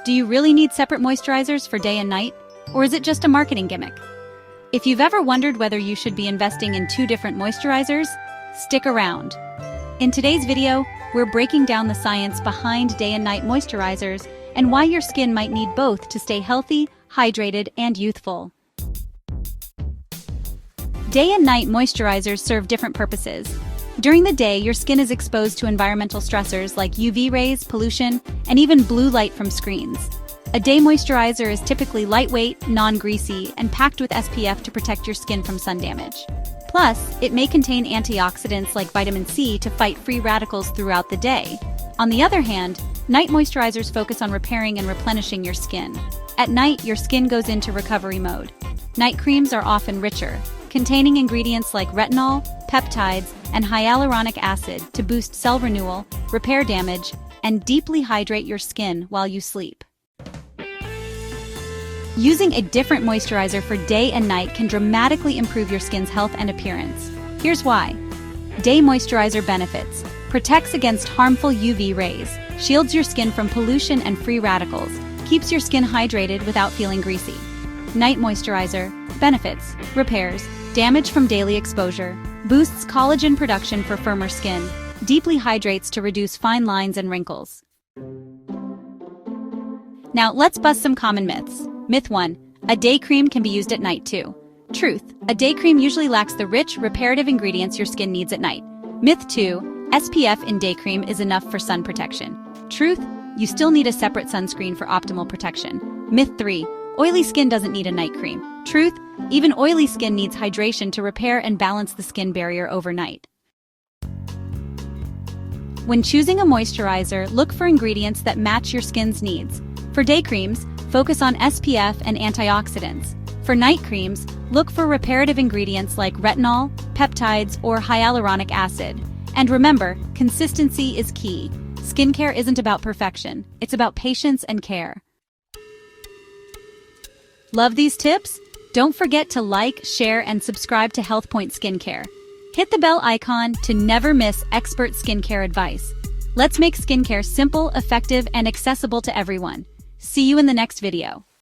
Do you really need separate moisturizers for day and night? Or is it just a marketing gimmick? If you've ever wondered whether you should be investing in two different moisturizers, stick around. In today's video, we're breaking down the science behind day and night moisturizers and why your skin might need both to stay healthy, hydrated, and youthful. Day and night moisturizers serve different purposes. During the day, your skin is exposed to environmental stressors like UV rays, pollution, and even blue light from screens. A day moisturizer is typically lightweight, non-greasy, and packed with SPF to protect your skin from sun damage. Plus, it may contain antioxidants like vitamin C to fight free radicals throughout the day. On the other hand, night moisturizers focus on repairing and replenishing your skin. At night, your skin goes into recovery mode. Night creams are often richer, containing ingredients like retinol, peptides, and hyaluronic acid to boost cell renewal, repair damage, and deeply hydrate your skin while you sleep. Using a different moisturizer for day and night can dramatically improve your skin's health and appearance. Here's why. Day moisturizer benefits: protects against harmful UV rays, shields your skin from pollution and free radicals, keeps your skin hydrated without feeling greasy. Night moisturizer benefits: repairs damage from daily exposure, boosts collagen production for firmer skin, deeply hydrates to reduce fine lines and wrinkles. Now let's bust some common myths. Myth 1. A day cream can be used at night too. Truth. A day cream usually lacks the rich, reparative ingredients your skin needs at night. Myth 2. SPF in day cream is enough for sun protection. Truth. You still need a separate sunscreen for optimal protection. Myth 3. Oily skin doesn't need a night cream. Truth. Even oily skin needs hydration to repair and balance the skin barrier overnight. When choosing a moisturizer, look for ingredients that match your skin's needs. For day creams, focus on SPF and antioxidants. For night creams, look for reparative ingredients like retinol, peptides, or hyaluronic acid. And remember, consistency is key. Skincare isn't about perfection, it's about patience and care. Love these tips? Don't forget to like, share, and subscribe to Health Point Skincare. Hit the bell icon to never miss expert skincare advice. Let's make skincare simple, effective, and accessible to everyone. See you in the next video.